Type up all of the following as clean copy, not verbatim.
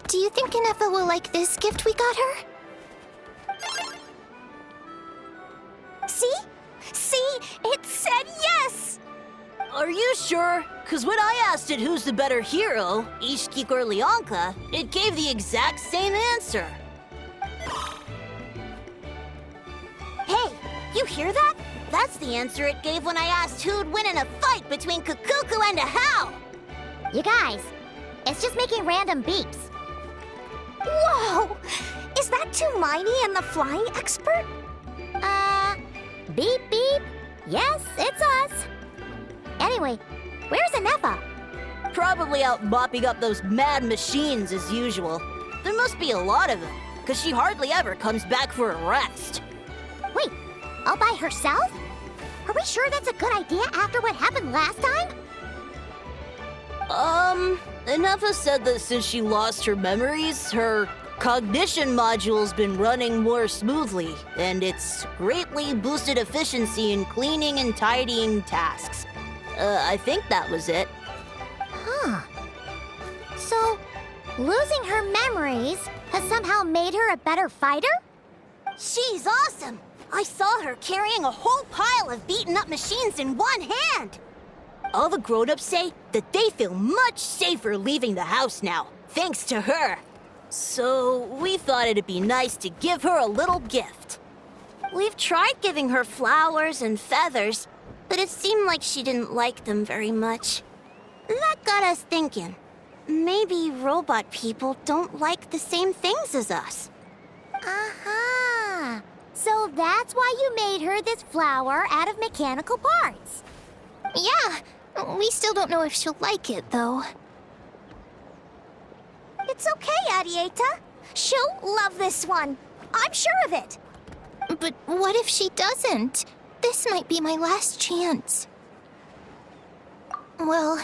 Do you think Inefa will like this gift we got her? See? See? It said yes! Are you sure? Cause when I asked it who's the better hero, Ishiki or Leonka, it gave the exact same answer. Hey, you hear that? That's the answer it gave when I asked who'd win in a fight between Kukuku and a How. You guys, it's just making random beeps. Whoa! Is that Tumaini and the flying expert? Beep beep. Yes, it's us. Anyway, where's Inefa? Probably out mopping up those mad machines as usual. There must be a lot of them, cause she hardly ever comes back for a rest. Wait, all by herself? Are we sure that's a good idea after what happened last time? Inefa said that since she lost her memories, her cognition module's been running more smoothly, and it's greatly boosted efficiency in cleaning and tidying tasks. I think that was it. Huh. So, losing her memories has somehow made her a better fighter? She's awesome! I saw her carrying a whole pile of beaten-up machines in one hand! All the grown-ups say that they feel much safer leaving the house now, thanks to her. So, we thought it'd be nice to give her a little gift. We've tried giving her flowers and feathers, but it seemed like she didn't like them very much. That got us thinking. Maybe robot people don't like the same things as us. Aha! So that's why you made her this flower out of mechanical parts. Yeah, we still don't know if she'll like it, though. It's okay, Arieta. She'll love this one. I'm sure of it. But what if she doesn't? This might be my last chance. Well,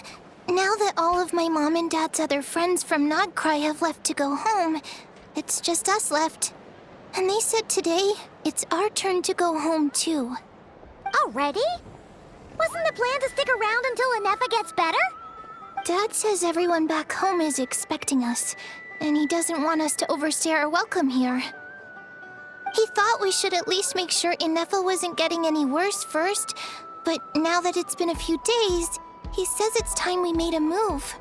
now that all of my mom and dad's other friends from Nodcry have left to go home, it's just us left. And they said today, it's our turn to go home too. Already? Wasn't the plan to stick around until Inefa gets better? Dad says everyone back home is expecting us, and he doesn't want us to overstay our welcome here. He thought we should at least make sure Inefa wasn't getting any worse first, but now that it's been a few days, he says it's time we made a move.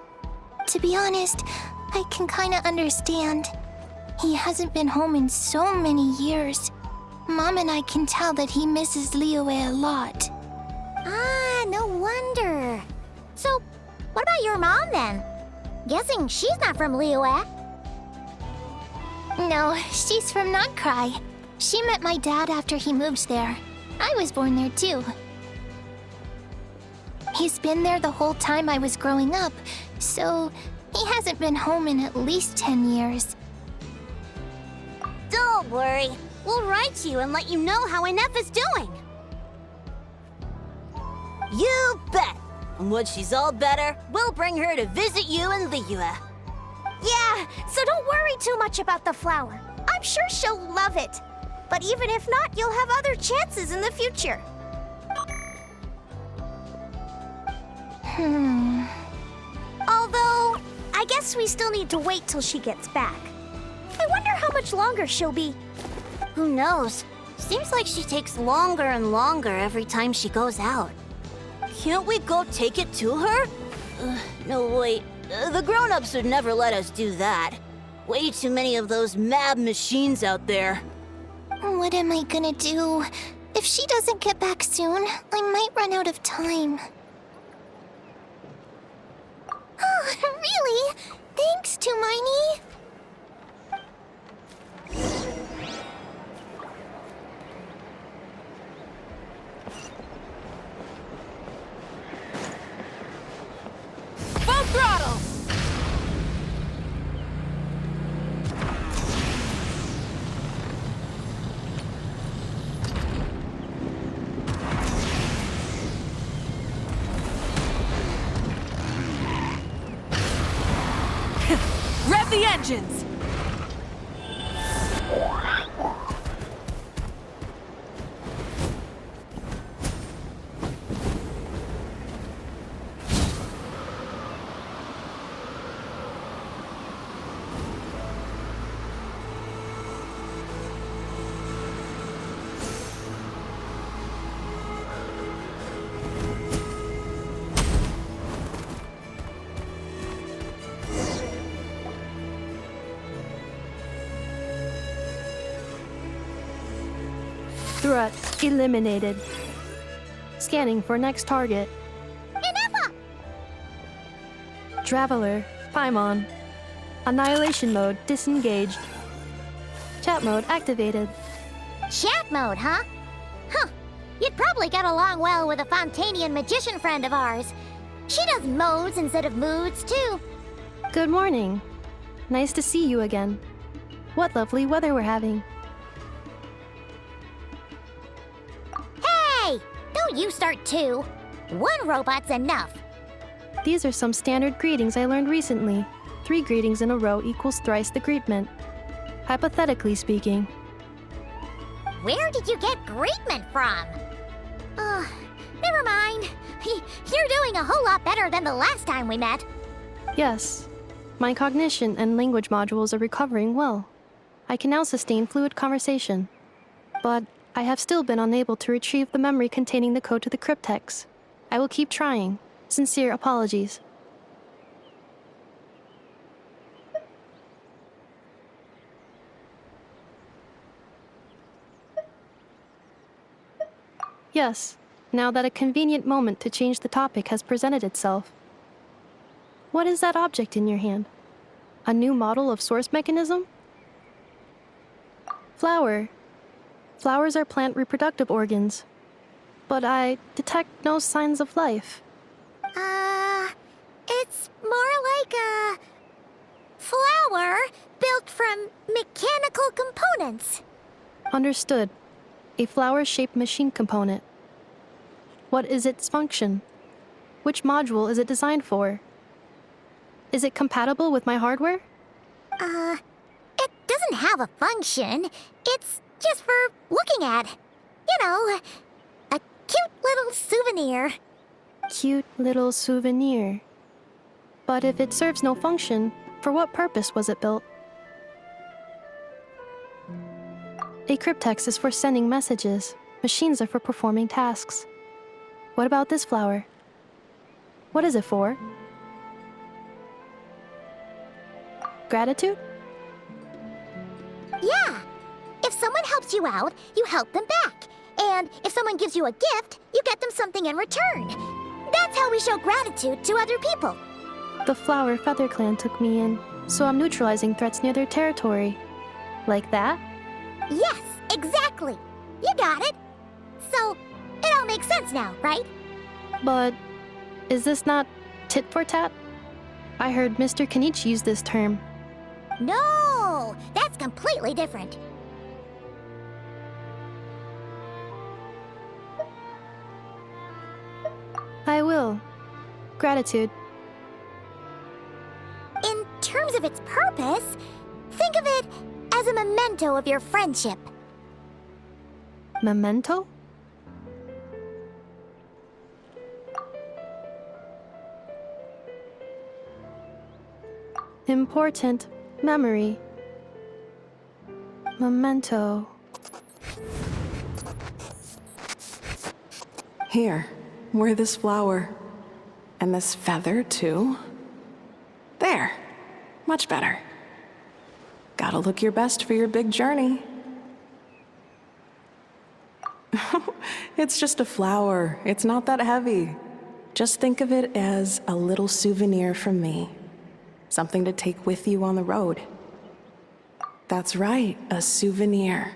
To be honest, I can kinda understand. He hasn't been home in so many years. Mom and I can tell that he misses Liyue a lot. Ah, no wonder. So, what about your mom then? Guessing she's not from Liyue. No, she's from Nodcry. She met my dad after he moved there. I was born there too. He's been there the whole time I was growing up, so he hasn't been home in at least 10 years. Don't worry. We'll write to you and let you know how Inefa's doing. You bet! And once she's all better, we'll bring her to visit you in Liyue. Yeah, so don't worry too much about the flower. I'm sure she'll love it. But even if not, you'll have other chances in the future. Although, I guess we still need to wait till she gets back. I wonder how much longer she'll be. Who knows? Seems like she takes longer and longer every time she goes out. Can't we go take it to her? No, wait. The grown-ups would never let us do that. Way too many of those mad machines out there. What am I gonna do? If she doesn't get back soon, I might run out of time. Oh, really? Thanks, Tumaini. Full throttle! Rev the engines! Threat eliminated. Scanning for next target. Inefa! Traveler, Paimon. Annihilation mode disengaged. Chat mode activated. Chat mode, huh? Huh. You'd probably get along well with a Fontanian magician friend of ours. She does modes instead of moods, too. Good morning. Nice to see you again. What lovely weather we're having. Hey! Don't you start too. One robot's enough. These are some standard greetings I learned recently. 3 greetings in a row equals thrice the greetment. Hypothetically speaking. Where did you get greetment from? Never mind. You're doing a whole lot better than the last time we met. Yes. My cognition and language modules are recovering well. I can now sustain fluid conversation. But I have still been unable to retrieve the memory containing the code to the cryptex. I will keep trying. Sincere apologies. Yes, now that a convenient moment to change the topic has presented itself. What is that object in your hand? A new model of source mechanism? Flower. Flowers are plant reproductive organs. But I detect no signs of life. It's more like a flower built from mechanical components. Understood. A flower-shaped machine component. What is its function? Which module is it designed for? Is it compatible with my hardware? It doesn't have a function. It's just for looking at. You know, a cute little souvenir. Cute little souvenir. But if it serves no function, for what purpose was it built? A cryptex is for sending messages. Machines are for performing tasks. What about this flower? What is it for? Gratitude? Yeah. If someone helps you out, you help them back. And if someone gives you a gift, you get them something in return. That's how we show gratitude to other people. The Flower Feather Clan took me in, so I'm neutralizing threats near their territory. Like that? Yes, exactly. You got it. So, it all makes sense now, right? But is this not tit for tat? I heard Mr. Kenichi use this term. No, that's completely different. I will. Gratitude. In terms of its purpose, think of it as a memento of your friendship. Memento? Important memory. Memento. Here, wear this flower. And this feather, too. There. Much better. Gotta look your best for your big journey. It's just a flower. It's not that heavy. Just think of it as a little souvenir from me. Something to take with you on the road. That's right, a souvenir.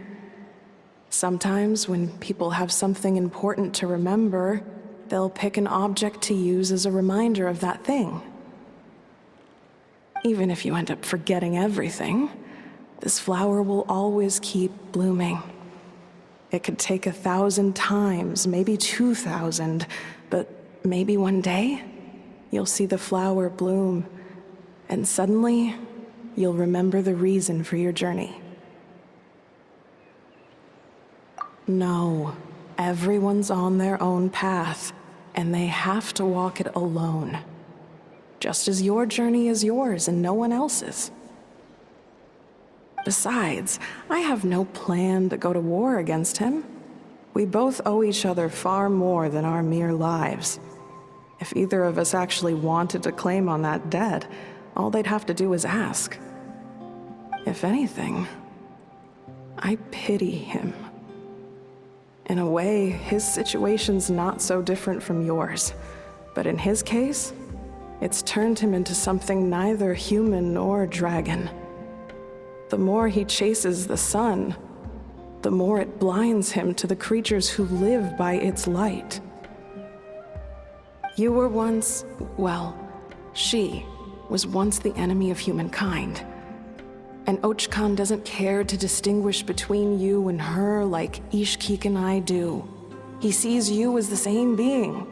Sometimes when people have something important to remember, they'll pick an object to use as a reminder of that thing. Even if you end up forgetting everything, this flower will always keep blooming. It could take 1,000 times, maybe 2,000, but maybe one day, you'll see the flower bloom, and suddenly, you'll remember the reason for your journey. No, everyone's on their own path, and they have to walk it alone. Just as your journey is yours and no one else's. Besides, I have no plan to go to war against him. We both owe each other far more than our mere lives. If either of us actually wanted to claim on that debt, all they'd have to do is ask. If anything, I pity him. In a way, his situation's not so different from yours. But in his case, it's turned him into something neither human nor dragon. The more he chases the sun, the more it blinds him to the creatures who live by its light. You were once, well, she was once the enemy of humankind. And Ochkan doesn't care to distinguish between you and her like Ishkik and I do. He sees you as the same being.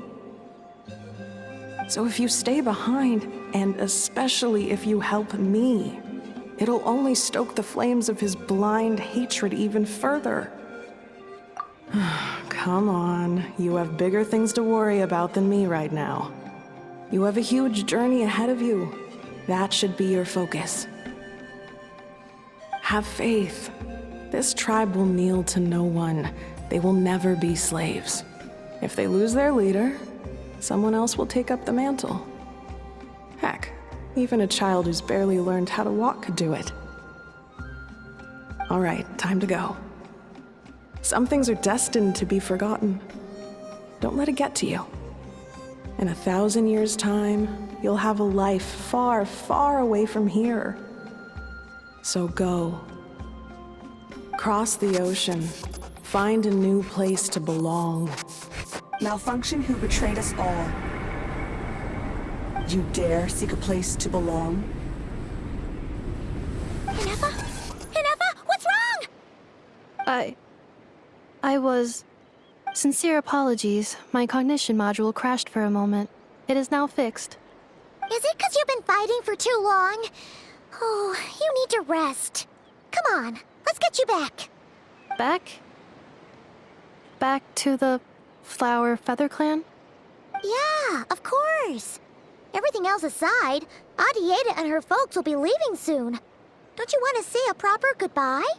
So if you stay behind, and especially if you help me, it'll only stoke the flames of his blind hatred even further. Come on, you have bigger things to worry about than me right now. You have a huge journey ahead of you. That should be your focus. Have faith. This tribe will kneel to no one. They will never be slaves. If they lose their leader, someone else will take up the mantle. Heck, even a child who's barely learned how to walk could do it. All right, time to go. Some things are destined to be forgotten. Don't let it get to you. In 1,000 years' time, you'll have a life far, far away from here. So go. Cross the ocean. Find a new place to belong. Malfunction who betrayed us all. You dare seek a place to belong? Inefa? Inefa, what's wrong? I was... Sincere apologies. My cognition module crashed for a moment. It is now fixed. Is it because you've been fighting for too long? Oh, you need to rest. Come on, let's get you back. Back? Back to the Flower Feather Clan? Yeah, of course. Everything else aside, Adieta and her folks will be leaving soon. Don't you want to say a proper goodbye?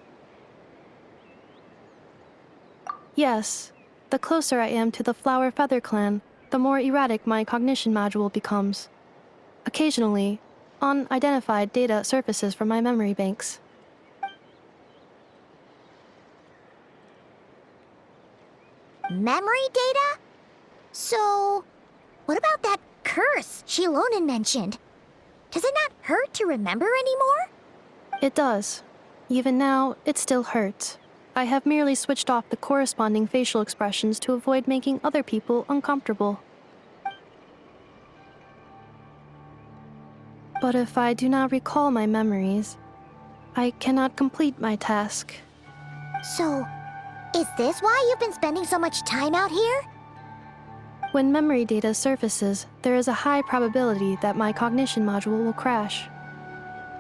Yes. The closer I am to the Flower Feather Clan, the more erratic my cognition module becomes. Occasionally, unidentified data surfaces from my memory banks. Memory data? So, what about that curse Shilonen mentioned? Does it not hurt to remember anymore? It does. Even now, it still hurts. I have merely switched off the corresponding facial expressions to avoid making other people uncomfortable. But if I do not recall my memories, I cannot complete my task. So, is this why you've been spending so much time out here? When memory data surfaces, there is a high probability that my cognition module will crash.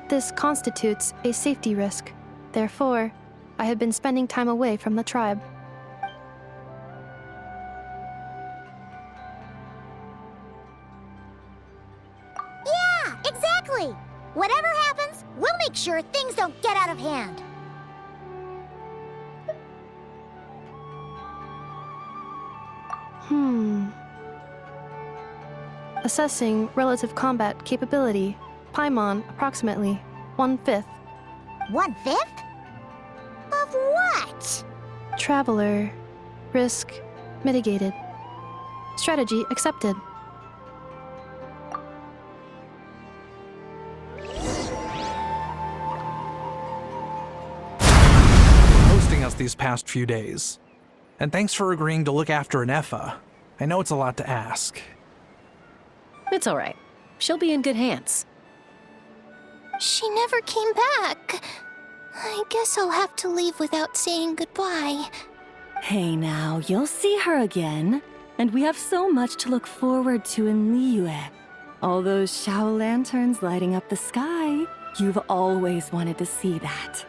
This constitutes a safety risk. Therefore, I have been spending time away from the tribe. Yeah, exactly! Whatever happens, we'll make sure things don't get out of hand. Assessing relative combat capability. Paimon, approximately 1/5. 1/5? Of what? Traveler. Risk mitigated. Strategy accepted. Hosting us these past few days. And thanks for agreeing to look after Inefa. I know it's a lot to ask. It's all right. She'll be in good hands. She never came back. I guess I'll have to leave without saying goodbye. Hey now, you'll see her again. And we have so much to look forward to in Liyue. All those Shao lanterns lighting up the sky. You've always wanted to see that.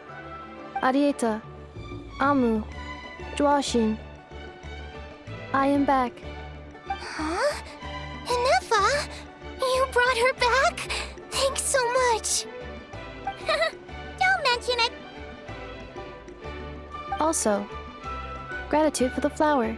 Arieta. Amu. Joashin. I am back. Huh? Inefa? You brought her back? Thanks so much. Don't mention it. Also, gratitude for the flower.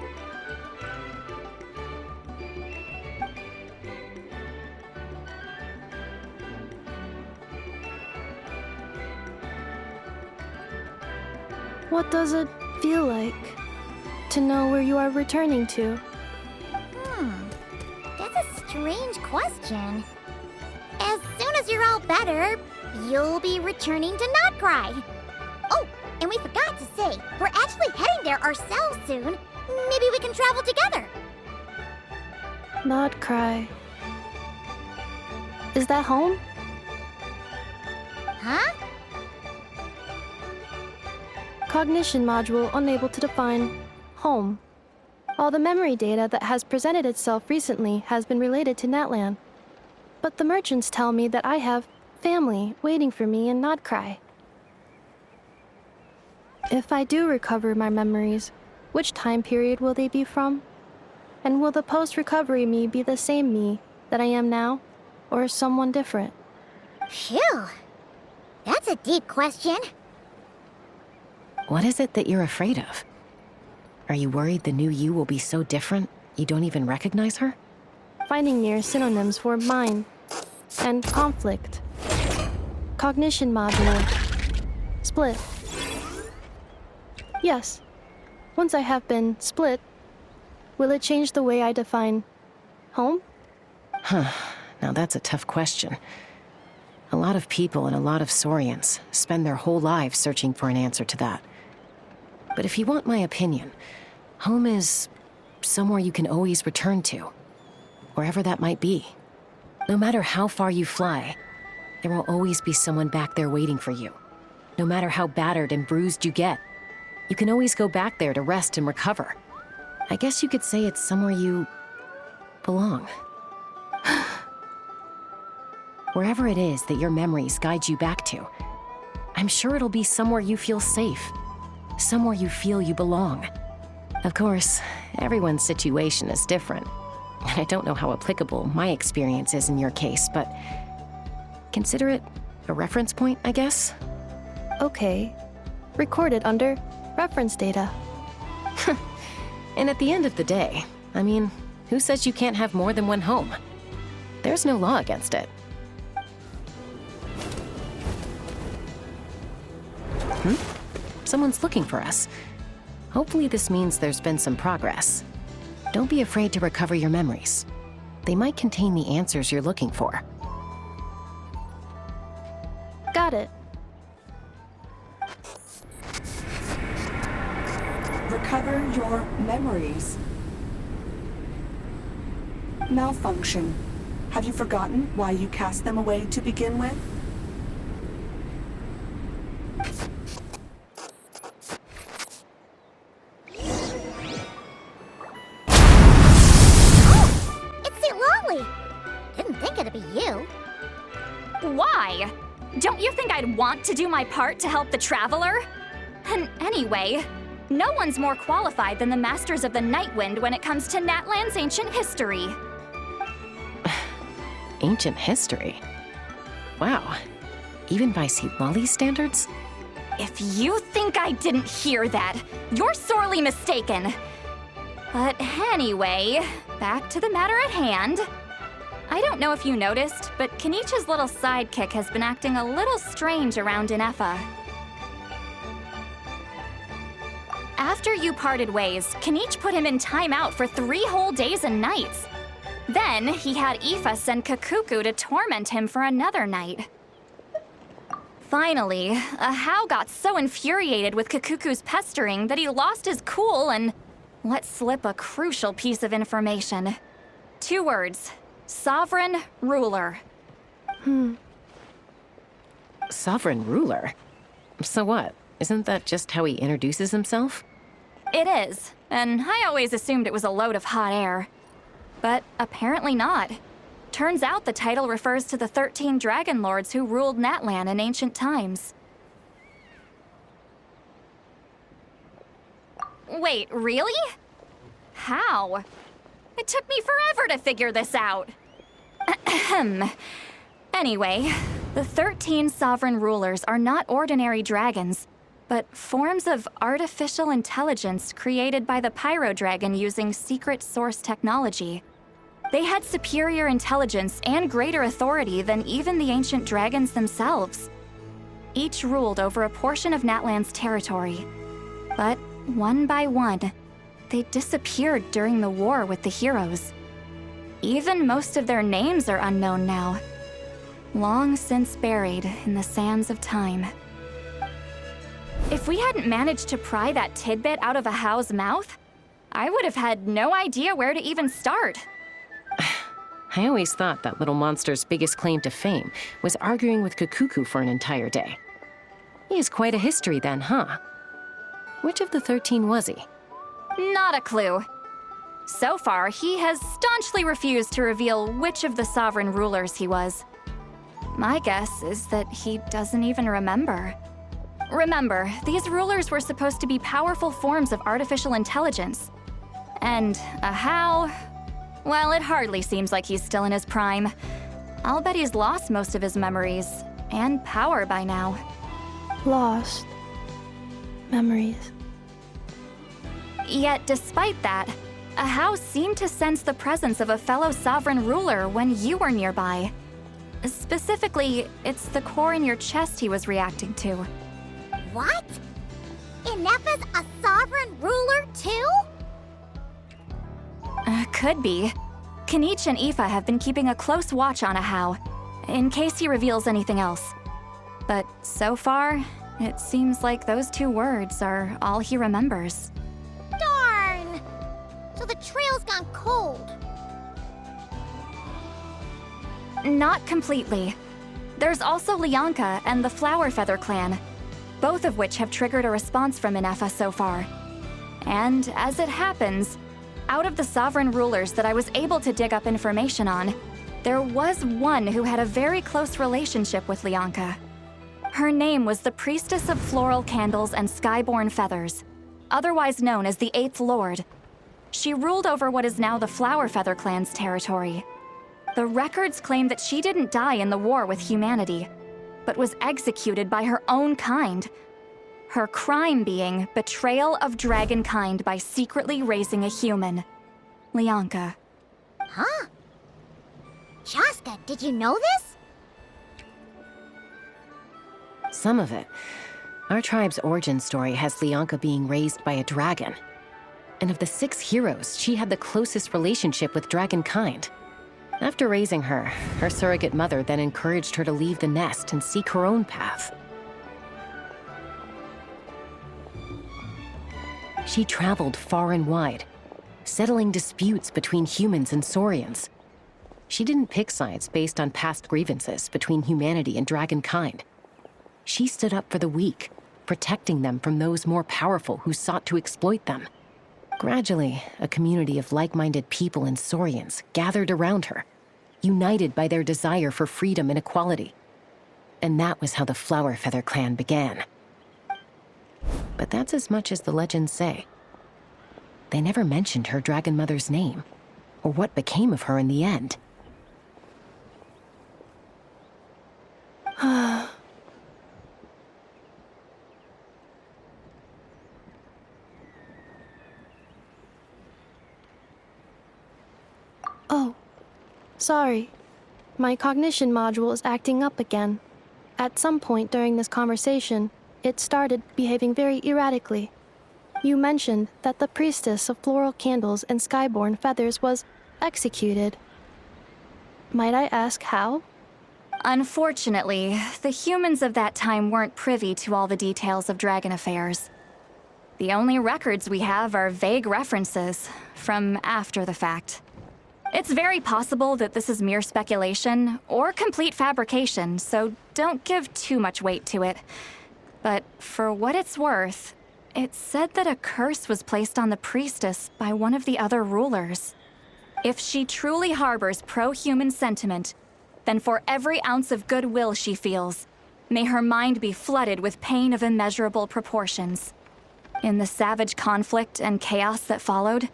What does it feel like? to know where you are returning to. That's a strange question. As soon as you're all better, you'll be returning to Not Cry. Oh, and we forgot to say, we're actually heading there ourselves soon. Maybe we can travel together. Not cry. Is that home? Huh? Cognition module unable to define home. All the memory data that has presented itself recently has been related to Natlan. But the merchants tell me that I have family waiting for me in Nodcry. If I do recover my memories, which time period will they be from? And will the post-recovery me be the same me that I am now, or someone different? Phew. That's a deep question. What is it that you're afraid of? Are you worried the new you will be so different you don't even recognize her? Finding near synonyms for mind and conflict. Cognition module. Split. Yes. Once I have been split, will it change the way I define home? Huh. Now that's a tough question. A lot of people and a lot of Saurians spend their whole lives searching for an answer to that. But if you want my opinion, home is somewhere you can always return to, wherever that might be. No matter how far you fly, there will always be someone back there waiting for you. No matter how battered and bruised you get, you can always go back there to rest and recover. I guess you could say it's somewhere you belong. Wherever it is that your memories guide you back to, I'm sure it'll be somewhere you feel safe. Somewhere you feel you belong. Of course, everyone's situation is different. And I don't know how applicable my experience is in your case, but consider it a reference point, I guess? Okay. Recorded under reference data. And at the end of the day, I mean, who says you can't have more than one home? There's no law against it. Someone's looking for us. Hopefully this means there's been some progress. Don't be afraid to recover your memories. They might contain the answers you're looking for. Got it. Recover your memories. Malfunction. Have you forgotten why you cast them away to begin with? Why? Don't you think I'd want to do my part to help the Traveler? And anyway, no one's more qualified than the Masters of the Nightwind when it comes to Natlan's ancient history. Ancient history? Wow. Even by Seatlali's standards? If you think I didn't hear that, you're sorely mistaken. But anyway, back to the matter at hand. I don't know if you noticed, but Kenichi's little sidekick has been acting a little strange around Inefa. After you parted ways, Kenichi put him in timeout for 3 whole days and nights. Then he had Ifa send Kakuku to torment him for another night. Finally, Ahau got so infuriated with Kakuku's pestering that he lost his cool and let slip a crucial piece of information. 2 words. Sovereign ruler. Sovereign ruler? So what? Isn't that just how he introduces himself? It is, and I always assumed it was a load of hot air. But apparently not. Turns out the title refers to the 13 dragon lords who ruled Natlan in ancient times. Wait, really? How? It took me forever to figure this out. Anyway, the 13 sovereign rulers are not ordinary dragons, but forms of artificial intelligence created by the Pyro Dragon using secret source technology. They had superior intelligence and greater authority than even the ancient dragons themselves. Each ruled over a portion of Natlan's territory. But one by one, they disappeared during the war with the heroes. Even most of their names are unknown now, long since buried in the sands of time. If we hadn't managed to pry that tidbit out of a Hao's mouth, I would have had no idea where to even start. I always thought that little monster's biggest claim to fame was arguing with Kakuku for an entire day. He has quite a history then, huh? Which of the 13 was he? Not a clue. So far, he has staunchly refused to reveal which of the sovereign rulers he was. My guess is that he doesn't even remember. Remember, these rulers were supposed to be powerful forms of artificial intelligence. And a Hao, well, it hardly seems like he's still in his prime. I'll bet he's lost most of his memories and power by now. Lost. Memories. Yet, despite that, a Hao seemed to sense the presence of a fellow sovereign ruler when you were nearby. Specifically, it's the core in your chest he was reacting to. What? Inefa's a sovereign ruler too? Could be. Kanich and Aoife have been keeping a close watch on a Hao, in case he reveals anything else. But so far, it seems like those 2 words are all he remembers. Darn! So the trail's gone cold. Not completely. There's also Lianka and the Flower Feather clan, both of which have triggered a response from Inefa so far. And as it happens, out of the sovereign rulers that I was able to dig up information on, there was one who had a very close relationship with Lianka. Her name was the Priestess of Floral Candles and Skyborn Feathers, otherwise known as the Eighth Lord. She ruled over what is now the Flower Feather clan's territory. The records claim that she didn't die in the war with humanity, but was executed by her own kind. Her crime being betrayal of dragonkind by secretly raising a human. Lianka. Huh? Shaska, did you know this? Some of it. Our tribe's origin story has Lianka being raised by a dragon. And of the 6 heroes, she had the closest relationship with dragonkind. After raising her, her surrogate mother then encouraged her to leave the nest and seek her own path. She traveled far and wide, settling disputes between humans and saurians. She didn't pick sides based on past grievances between humanity and dragonkind. She stood up for the weak, protecting them from those more powerful who sought to exploit them. Gradually, a community of like-minded people and saurians gathered around her, united by their desire for freedom and equality. And that was how the Flower Feather clan began. But that's as much as the legends say. They never mentioned her dragon mother's name, or what became of her in the end. Oh, sorry. My cognition module is acting up again. At some point during this conversation, it started behaving very erratically. You mentioned that the Priestess of Floral Candles and Skyborn Feathers was executed. Might I ask how? Unfortunately, the humans of that time weren't privy to all the details of dragon affairs. The only records we have are vague references from after the fact. It's very possible that this is mere speculation or complete fabrication, so don't give too much weight to it. But for what it's worth, it's said that a curse was placed on the priestess by one of the other rulers. If she truly harbors pro-human sentiment, then for every ounce of goodwill she feels, may her mind be flooded with pain of immeasurable proportions. In the savage conflict and chaos that followed,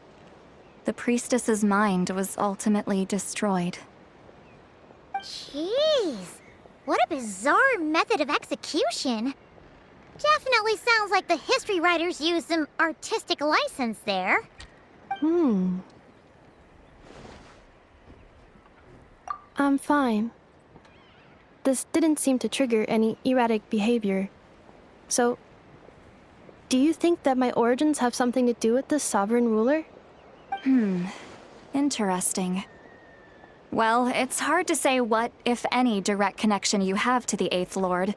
the priestess's mind was ultimately destroyed. Jeez, what a bizarre method of execution. Definitely sounds like the history writers used some artistic license there. I'm fine. This didn't seem to trigger any erratic behavior. So, Do you think that my origins have something to do with this sovereign ruler? Interesting. Well, it's hard to say what, if any, direct connection you have to the Eighth Lord.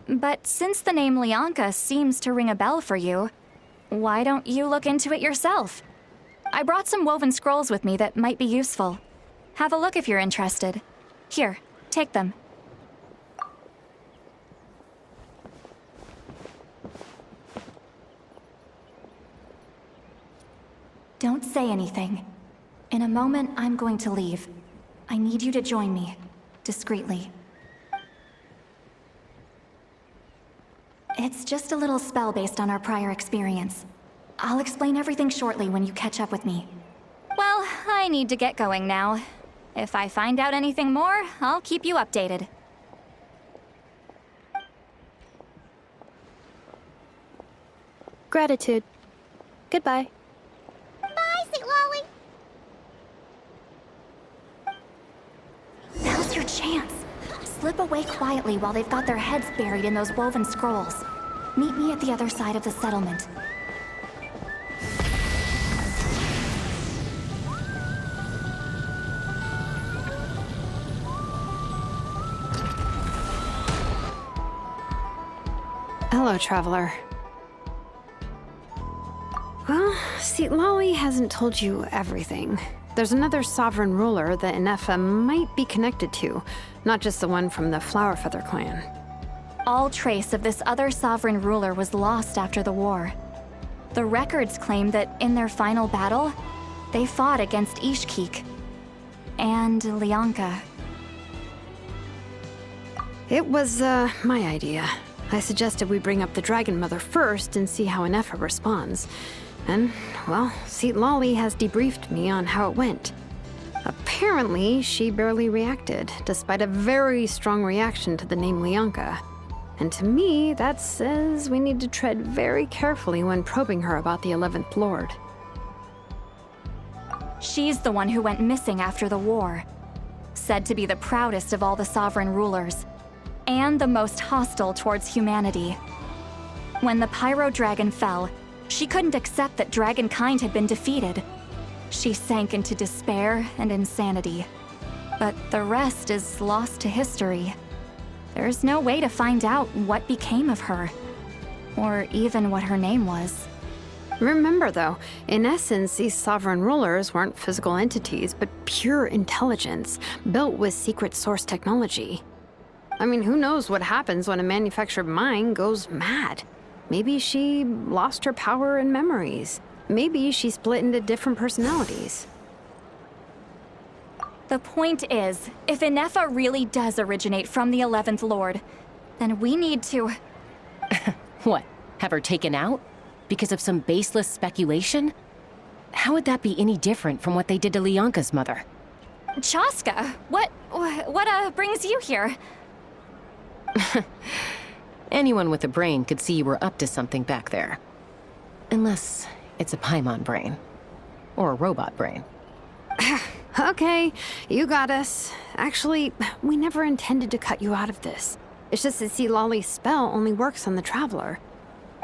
But since the name Lianka seems to ring a bell for you, why don't you look into it yourself? I brought some woven scrolls with me that might be useful. Have a look if you're interested. Here, take them. Don't say anything. In a moment, I'm going to leave. I need you to join me, discreetly. It's just a little spell based on our prior experience. I'll explain everything shortly when you catch up with me. Well, I need to get going now. If I find out anything more, I'll keep you updated. Gratitude. Goodbye. Bye, Sweet Lolly. Now's your chance. Slip away quietly while they've got their heads buried in those woven scrolls. Meet me at the other side of the settlement. Hello, traveler. Well, see, Lolly hasn't told you everything. There's another sovereign ruler that Inefa might be connected to, not just the one from the Flowerfeather clan. All trace of this other sovereign ruler was lost after the war. The records claim that in their final battle, they fought against Ishkik and Lianka. It was, my idea. I suggested we bring up the Dragon Mother first and see how Inefa responds. And, well, Seat Lolly has debriefed me on how it went. Apparently, she barely reacted, despite a very strong reaction to the name Lianka. And to me, that says we need to tread very carefully when probing her about the 11th Lord. She's the one who went missing after the war. Said to be the proudest of all the sovereign rulers, and the most hostile towards humanity. When the Pyro Dragon fell, she couldn't accept that dragonkind had been defeated. She sank into despair and insanity. But the rest is lost to history. There's no way to find out what became of her, or even what her name was. Remember, though, in essence, these sovereign rulers weren't physical entities, but pure intelligence, built with secret source technology. I mean, who knows what happens when a manufactured mind goes mad? Maybe she lost her power and memories. Maybe she split into different personalities. The point is, if Inefa really does originate from the 11th Lord, then we need to... What? Have her taken out? Because of some baseless speculation? How would that be any different from what they did to Lianka's mother? Chaska, what brings you here? Anyone with a brain could see you were up to something back there. Unless it's a Paimon brain. Or a robot brain. Okay, you got us. Actually, we never intended to cut you out of this. It's just that see, Lolly's spell only works on the Traveler.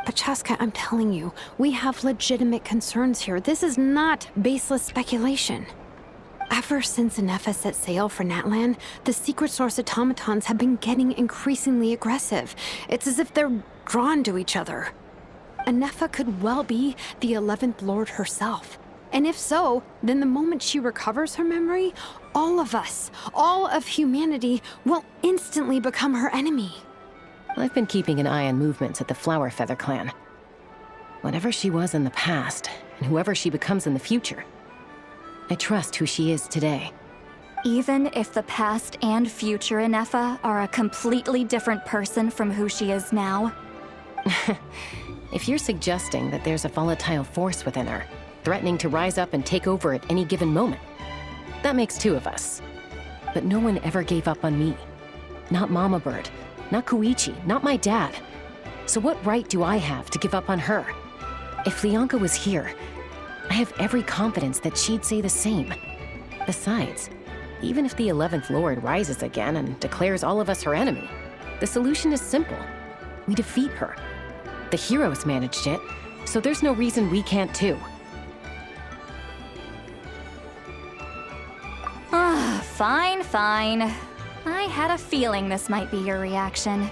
But Chaska, I'm telling you, we have legitimate concerns here. This is not baseless speculation. Ever since Inefa set sail for Natlan, the secret source automatons have been getting increasingly aggressive. It's as if they're drawn to each other. Inefa could well be the 11th Lord herself. And if so, then the moment she recovers her memory, all of us, all of humanity, will instantly become her enemy. I've been keeping an eye on movements at the Flowerfeather clan. Whatever she was in the past, and whoever she becomes in the future, I trust who she is today. Even if the past and future Inefa are a completely different person from who she is now? If you're suggesting that there's a volatile force within her, threatening to rise up and take over at any given moment, that makes two of us. But no one ever gave up on me. Not Mama Bird, not Koichi, not my dad. So what right do I have to give up on her? If Lianka was here, I have every confidence that she'd say the same. Besides, even if the 11th Lord rises again and declares all of us her enemy, the solution is simple. We defeat her. The heroes managed it, so there's no reason we can't too. Fine, fine. I had a feeling this might be your reaction.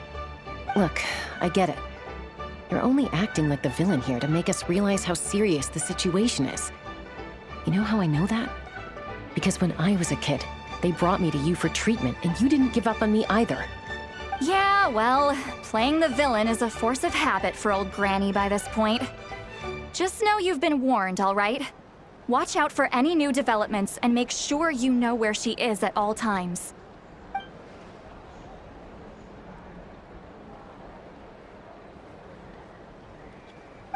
Look, I get it. You're only acting like the villain here to make us realize how serious the situation is. You know how I know that? Because when I was a kid, they brought me to you for treatment, and you didn't give up on me either. Yeah, well, playing the villain is a force of habit for old Granny by this point. Just know you've been warned, all right? Watch out for any new developments and make sure you know where she is at all times.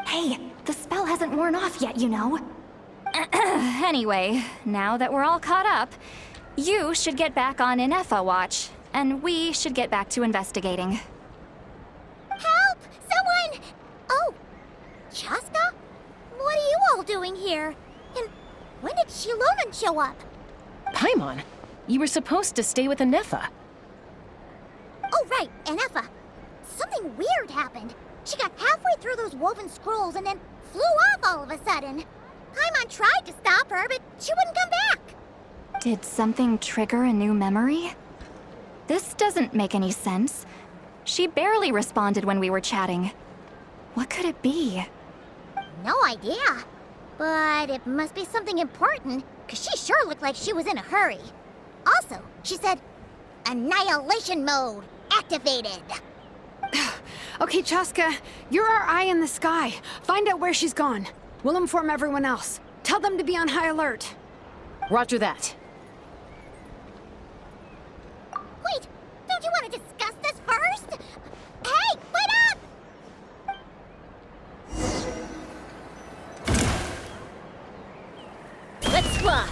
Hey, the spell hasn't worn off yet, you know. Anyway, now that we're all caught up, you should get back on Inefa watch, and we should get back to investigating. Help! Someone! Oh, Chaska? What are you all doing here? And when did Shilonan show up? Paimon, you were supposed to stay with Anefa. Oh, right, Inefa. Something weird happened. She got halfway through those woven scrolls and then flew off all of a sudden. Paimon tried to stop her, but she wouldn't come back. Did something trigger a new memory? This doesn't make any sense. She barely responded when we were chatting. What could it be? No idea. But it must be something important, because she sure looked like she was in a hurry. Also, she said, Annihilation mode activated. Okay, Chaska, you're our eye in the sky. Find out where she's gone. We'll inform everyone else. Tell them to be on high alert. Roger that. Wait, don't you want to discuss this first? Hey, wait up! Let's fly!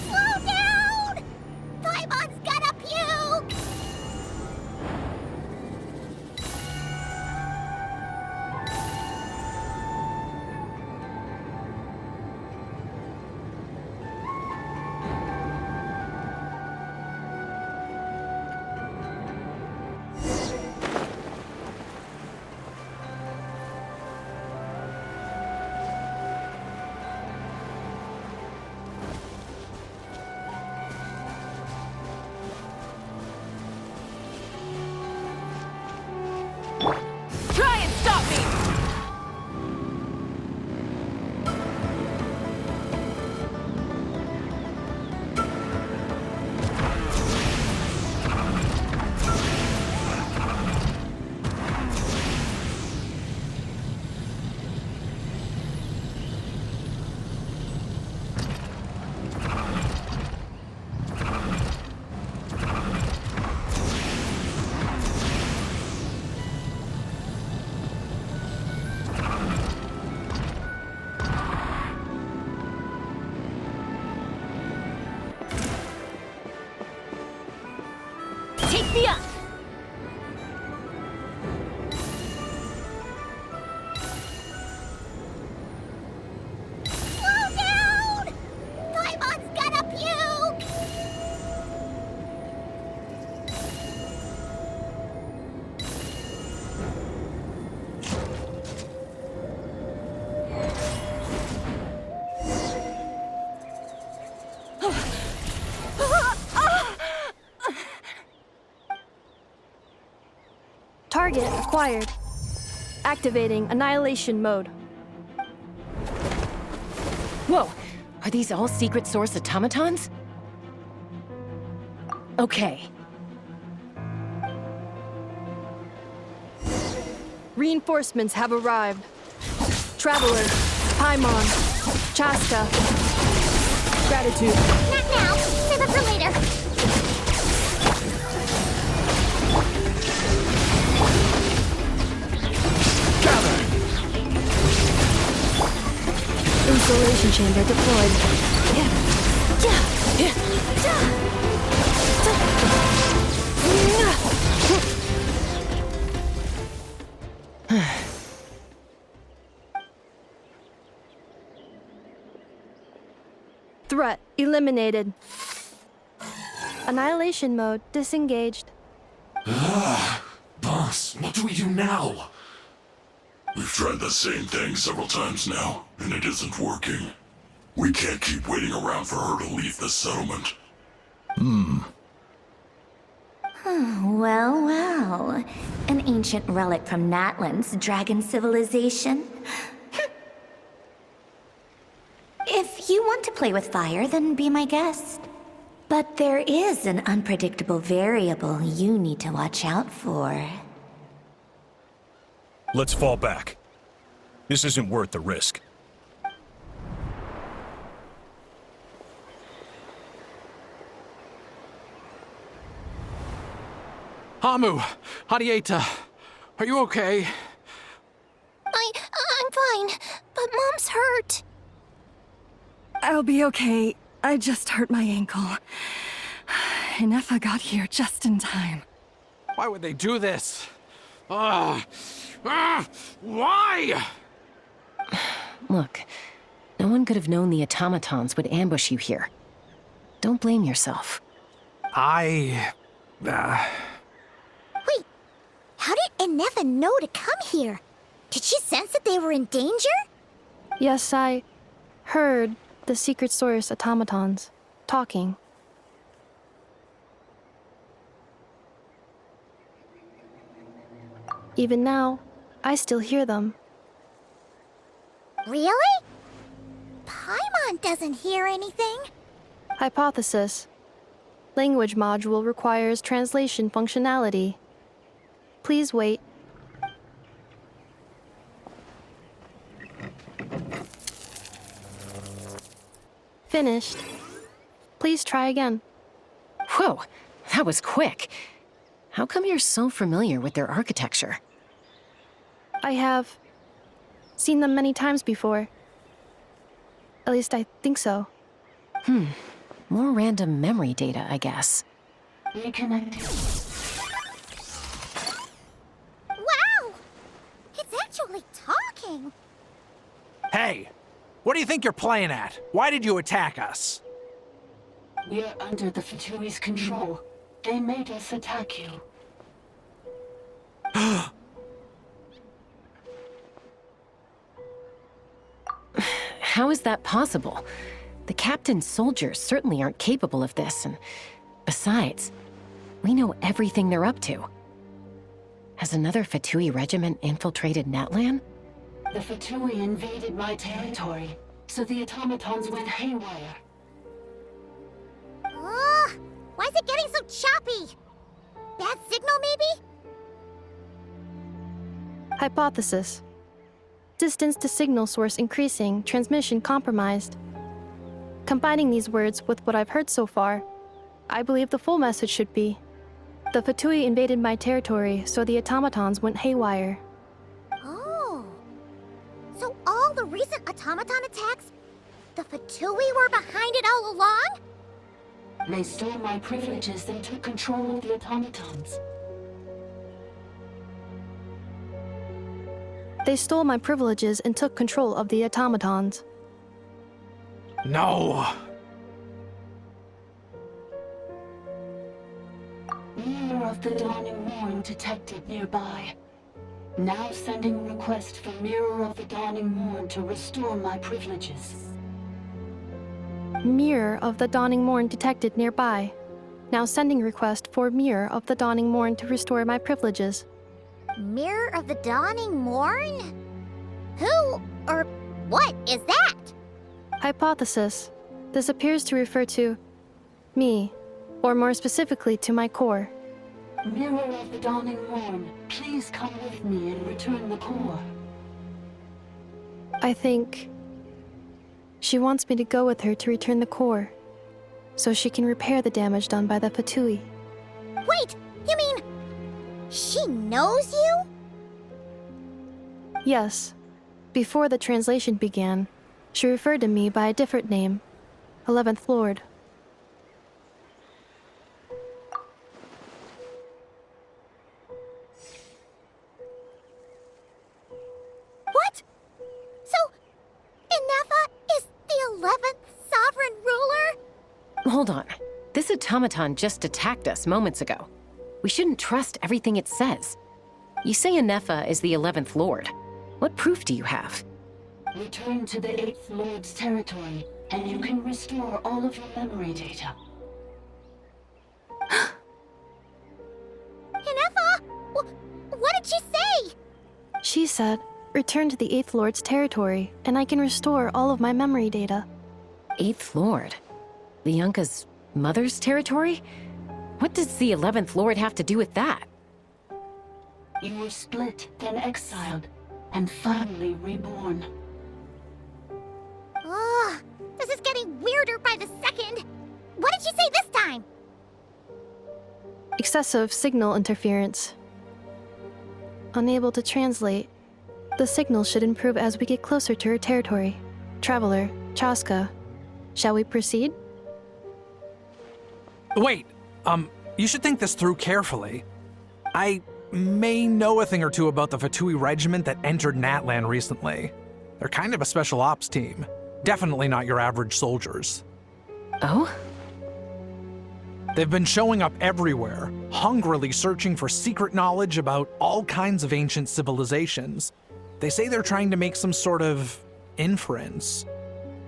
Slow down! Paimon's gonna puke! Try and stop me! Take me up! Slow down! Paimon's gonna puke! Target acquired. Activating annihilation mode. Whoa, are these all secret source automatons? Okay. Reinforcements have arrived. Traveler, Paimon, Chaska. Gratitude. Not now. Save it for later. Installation chamber deployed. Threat eliminated. Annihilation mode disengaged. Boss, what do we do now? We've tried the same thing several times now, and it isn't working. We can't keep waiting around for her to leave the settlement. Well, well. An ancient relic from Natlan's dragon civilization. If you want to play with fire, then be my guest. But there is an unpredictable variable you need to watch out for. Let's fall back. This isn't worth the risk. Hamu, Hadieta, are you okay? I'm fine, but Mom's hurt. I'll be okay. I just hurt my ankle. Inefa got here just in time. Why would they do this? Why? Look, no one could have known the automatons would ambush you here. Don't blame yourself. Wait, how did Inefa know to come here? Did she sense that they were in danger? Yes, I heard the secret source automatons talking. Even now, I still hear them. Really? Paimon doesn't hear anything. Hypothesis. Language module requires translation functionality. Please wait. Finished. Please try again. Whoa, that was quick. How come you're so familiar with their architecture? I have seen them many times before. At least I think so. More random memory data, I guess. Reconnecting. Wow! It's actually talking. Hey, what do you think you're playing at? Why did you attack us? We're under the Fatui's control. They made us attack you. How is that possible? The captain's soldiers certainly aren't capable of this, and besides, we know everything they're up to. Has another Fatui regiment infiltrated Natlan? The Fatui invaded my territory, so the automatons went haywire. Ugh! Why is it getting so choppy? Bad signal, maybe? Hypothesis. Distance to signal source increasing, transmission compromised. Combining these words with what I've heard so far, I believe the full message should be: the Fatui invaded my territory, so the automatons went haywire. Oh. So all the recent automaton attacks, the Fatui were behind it all along? They stole my privileges and took control of the automatons. They stole my privileges and took control of the automatons. No. Mirror of the Dawning Morn detected nearby. Now sending request for Mirror of the Dawning Morn to restore my privileges. Mirror of the Dawning Morn detected nearby. Now sending request for Mirror of the Dawning Morn to restore my privileges. Mirror of the Dawning Morn? Who or what is that? Hypothesis. This appears to refer to me, or more specifically to my core. Mirror of the Dawning Morn, please come with me and return the core. I think she wants me to go with her to return the core, so she can repair the damage done by the Fatui. Wait, you mean she knows you? Yes. Before the translation began, she referred to me by a different name, 11th Lord. What? So, Inefa is the 11th sovereign ruler? Hold on. This automaton just attacked us moments ago. We shouldn't trust everything it says. You say Anefa is the 11th Lord. What proof do you have? Return to the 8th Lord's territory, and you can restore all of your memory data. Inefa! What did she say? She said, return to the 8th Lord's territory, and I can restore all of my memory data. 8th Lord? The Yunka's mother's territory? What does the 11th Lord have to do with that? You were split, then exiled, and finally reborn. Ugh, this is getting weirder by the second. What did she say this time? Excessive signal interference. Unable to translate. The signal should improve as we get closer to her territory. Traveler, Chaska. Shall we proceed? Wait, you should think this through carefully. I may know a thing or two about the Fatui regiment that entered Natlan recently. They're kind of a special ops team. Definitely not your average soldiers. Oh? They've been showing up everywhere, hungrily searching for secret knowledge about all kinds of ancient civilizations. They say they're trying to make some sort of inference.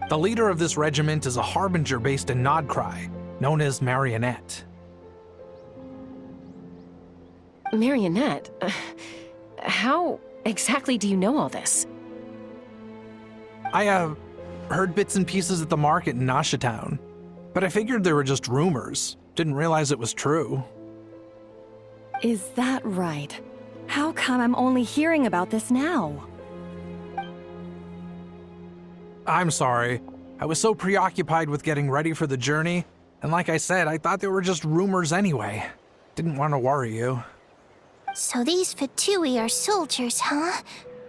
The leader of this regiment is a harbinger based in Nodcry, known as Marionette. Marionette? How exactly do you know all this? I, heard bits and pieces at the market in Nasha Town, but I figured they were just rumors. Didn't realize it was true. Is that right? How come I'm only hearing about this now? I'm sorry. I was so preoccupied with getting ready for the journey, and like I said, I thought they were just rumors anyway. Didn't want to worry you. So these Fatui are soldiers, huh?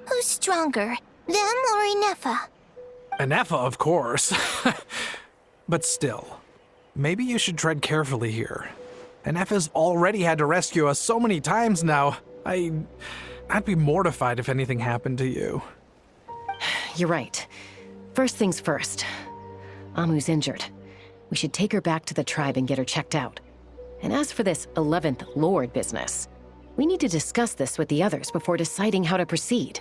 Who's stronger, them or Inefa? Anefa, of course. But still, maybe you should tread carefully here. Anefa's already had to rescue us so many times now. I'd be mortified if anything happened to you. You're right. First things first. Amu's injured. We should take her back to the tribe and get her checked out. And as for this 11th Lord business, we need to discuss this with the others before deciding how to proceed.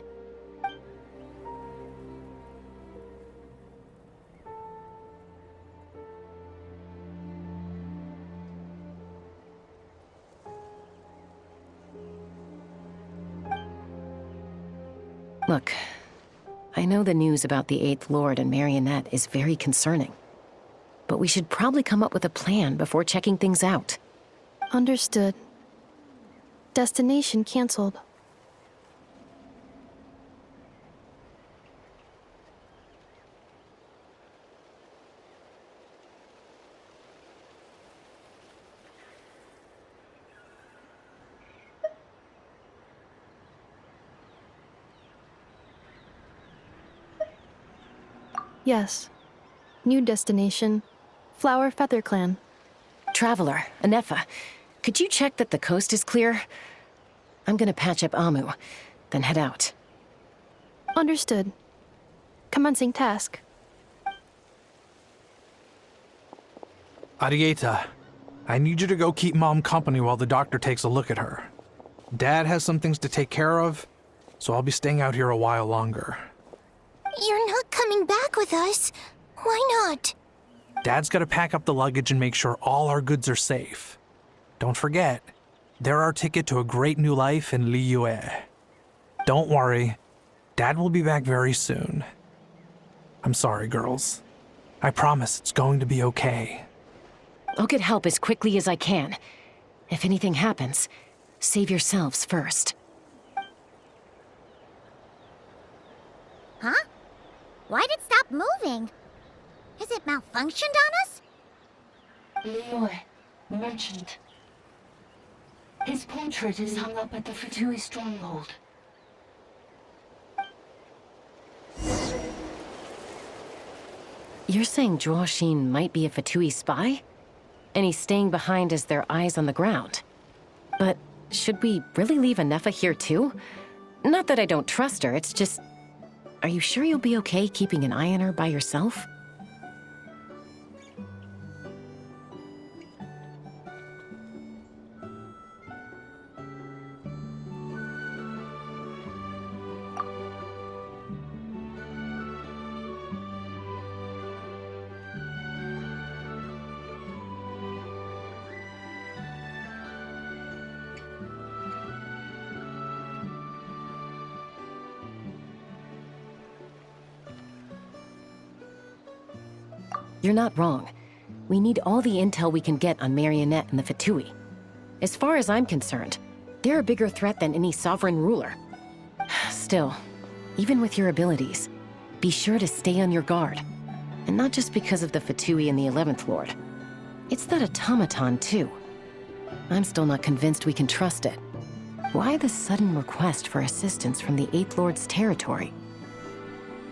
Look, I know the news about the 8th Lord and Marionette is very concerning, but we should probably come up with a plan before checking things out. Understood. Destination canceled. Yes. New destination. Flower Feather Clan. Traveler, Anefa, could you check that the coast is clear? I'm gonna patch up Amu, then head out. Understood. Commencing task. Arieta, I need you to go keep Mom company while the doctor takes a look at her. Dad has some things to take care of, so I'll be staying out here a while longer. You're not coming back with us. Why not? Dad's gotta pack up the luggage and make sure all our goods are safe. Don't forget, they're our ticket to a great new life in Liyue. Don't worry, Dad will be back very soon. I'm sorry, girls. I promise it's going to be okay. I'll get help as quickly as I can. If anything happens, save yourselves first. Huh? Why did it stop moving? Has it malfunctioned on us? Liyue, merchant. His portrait is hung up at the Fatui stronghold. You're saying Zhuoxin might be a Fatui spy? And he's staying behind as their eyes on the ground. But should we really leave Anefa here too? Not that I don't trust her, it's just... Are you sure you'll be okay keeping an eye on her by yourself? You're not wrong. We need all the intel we can get on Marionette and the Fatui. As far as I'm concerned, they're a bigger threat than any sovereign ruler. Still, even with your abilities, be sure to stay on your guard. And not just because of the Fatui and the 11th Lord. It's that automaton, too. I'm still not convinced we can trust it. Why the sudden request for assistance from the 8th Lord's territory?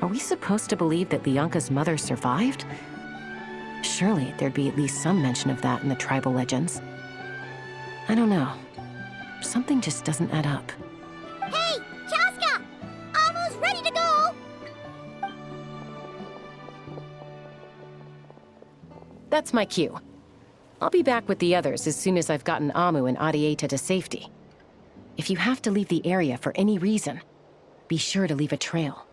Are we supposed to believe that Lianka's mother survived? Surely there'd be at least some mention of that in the tribal legends. I don't know. Something just doesn't add up. Hey, Chaska! Almost ready to go! That's my cue. I'll be back with the others as soon as I've gotten Amu and Adieta to safety. If you have to leave the area for any reason, be sure to leave a trail.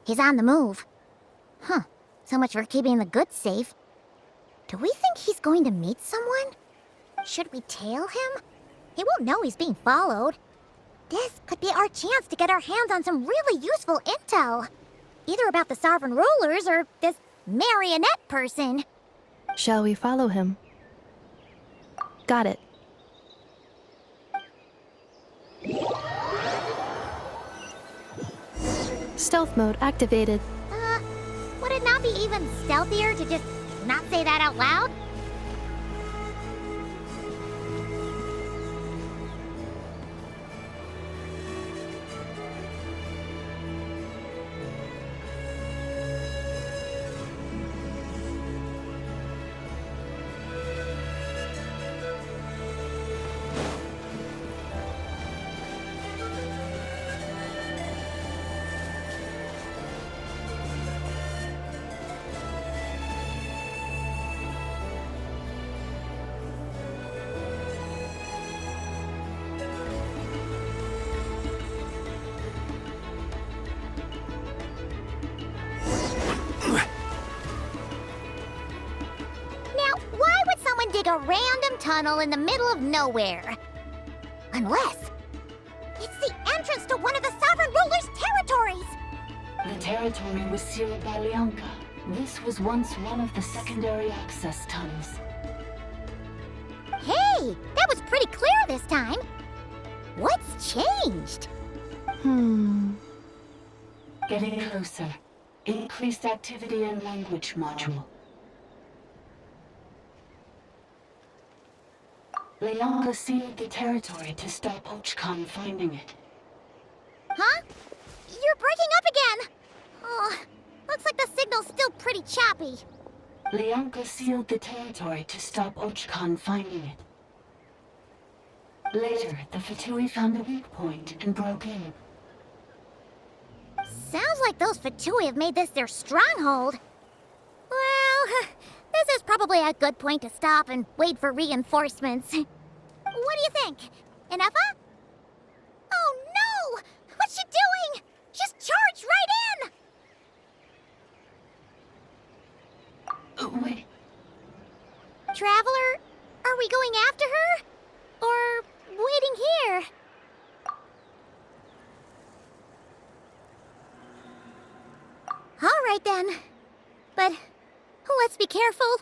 He's on the move. Huh. So much for keeping the goods safe. Do we think he's going to meet someone? Should we tail him? He won't know he's being followed. This could be our chance to get our hands on some really useful intel. Either about the sovereign rulers or this marionette person. Shall we follow him? Got it. Stealth mode activated. Would it not be even stealthier to just not say that out loud? Dig a random tunnel in the middle of nowhere. Unless it's the entrance to one of the sovereign ruler's territories. The territory was sealed by Lianka. This was once one of the secondary access tunnels. Hey, that was pretty clear this time. What's changed? Getting closer. Increased activity in language module. Lianka sealed the territory to stop Ochkan finding it. Huh? You're breaking up again! Oh, looks like the signal's still pretty choppy. Lianka sealed the territory to stop Ochkan finding it. Later, the Fatui found a weak point and broke in. Sounds like those Fatui have made this their stronghold. Well, this is probably a good point to stop and wait for reinforcements. What do you think? Inefa? Oh no! What's she doing? Just charged right in! Wait. Traveler, are we going after her? Or waiting here? All right then. But let's be careful.